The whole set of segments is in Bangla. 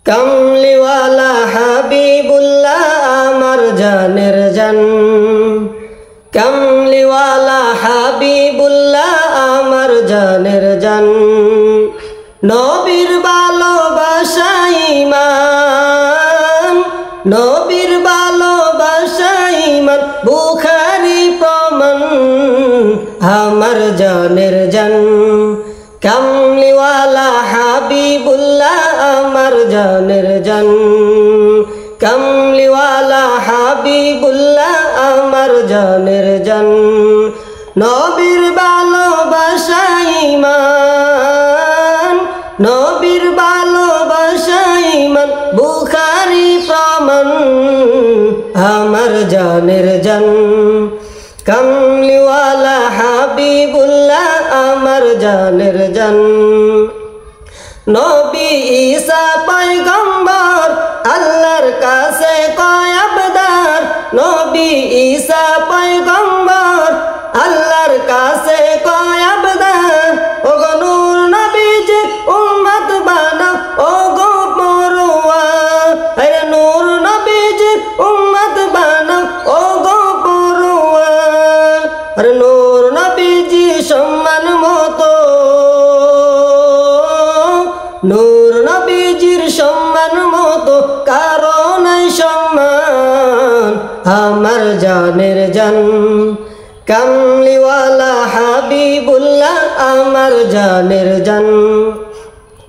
কামলিওয়ালা হাবিবুল্লাহ আমার জানের জান, কামলিওয়ালা হাবিবুল্লাহ আমার জানের জান। নবীর ভালোবাসা ঈমান, নবীর ভালোবাসা ঈমান, বুখারী প্রমাণ আমার জানের জান। কামলিওয়ালা হাবিবুল্লাহ আমার জানের জান, কামলিওয়ালা হাবিবুল্লাহ আমার জানের জান। নবীর ভালোবাসা ঈমান, নবীর ভালোবাসা ঈমান, বুখারী প্রমাণ আমার জানের জান। কামলিওয়ালা হাবিবুল্লাহ আমার জানের জান। নবী ঈসা পয়গম্বর আল্লাহর কাছে কয় আবদার, নবী ঈসা পয়গম্বর আল্লাহর কাছে কয় আবদার। ওগো নূর নবীজি উম্মত বানাও, ওগো পরওয়ার, আরে নূর নবীজি উম্মত বানাও, ওগো পরওয়ার। আরে নূর নবীজি সম্মান মতো, নূর নবীজির সম্মান মতো কারো নাই সম্মান আমার জানের জান। কামলিওয়ালা হাবিবুল্লাহ আমার জানের জান,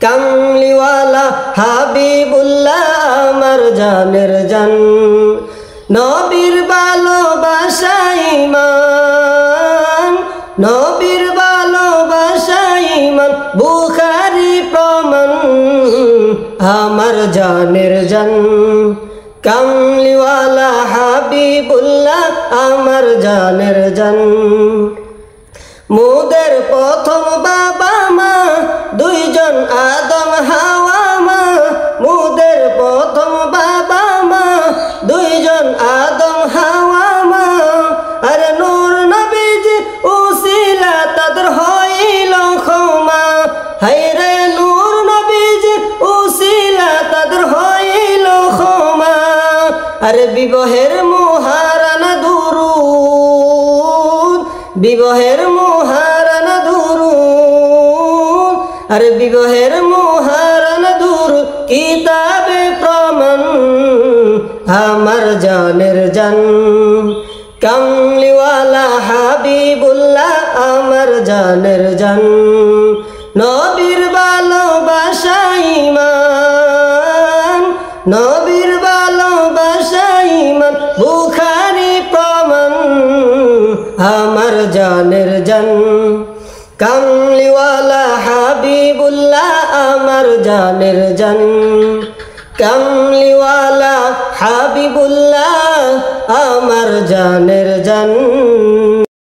কামলিওয়ালা হাবিবুল্লাহ আমার জানের জান। নবীর ভালোবাসা ঈমান, নবীর ভালোবাসা ঈমান, বুখারী প্রমাণ আমার জানের জান। কামলিওয়ালা হাবিবুল্লাহ আমার জানের জান। মোদের প্রথম বাবা মা দুইজন আদম হাওয়া মা, মোদের প্রথম বাবা মা দুইজন আদম হাওয়া মা। আরে নূর নবীজি উসিলা তাদের হইল ক্ষমা, হায়রে নূর নবীজি উসিলা তাদের হইল ক্ষমা। আরে বিবাহের মুহারানা দুরুদ, বিবাহের মুহারানা দুরুদ, আরে বিবাহের মুহারানা দুরুদ কিতাবে প্রমাণ আমার জানের জান। কামলিওয়ালা হাবিবুল্লাহ আমার জানের জান। নবীর ভালোবাসা ঈমান, নবীর ভালোবাসা ঈমান, বুখারী প্রমাণ আমার জানের জান। কামলিওয়ালা হাবিবুল্লাহ আমার জানের জান, কামলিওয়ালা হাবিবুল্লাহ আমার জানের জান।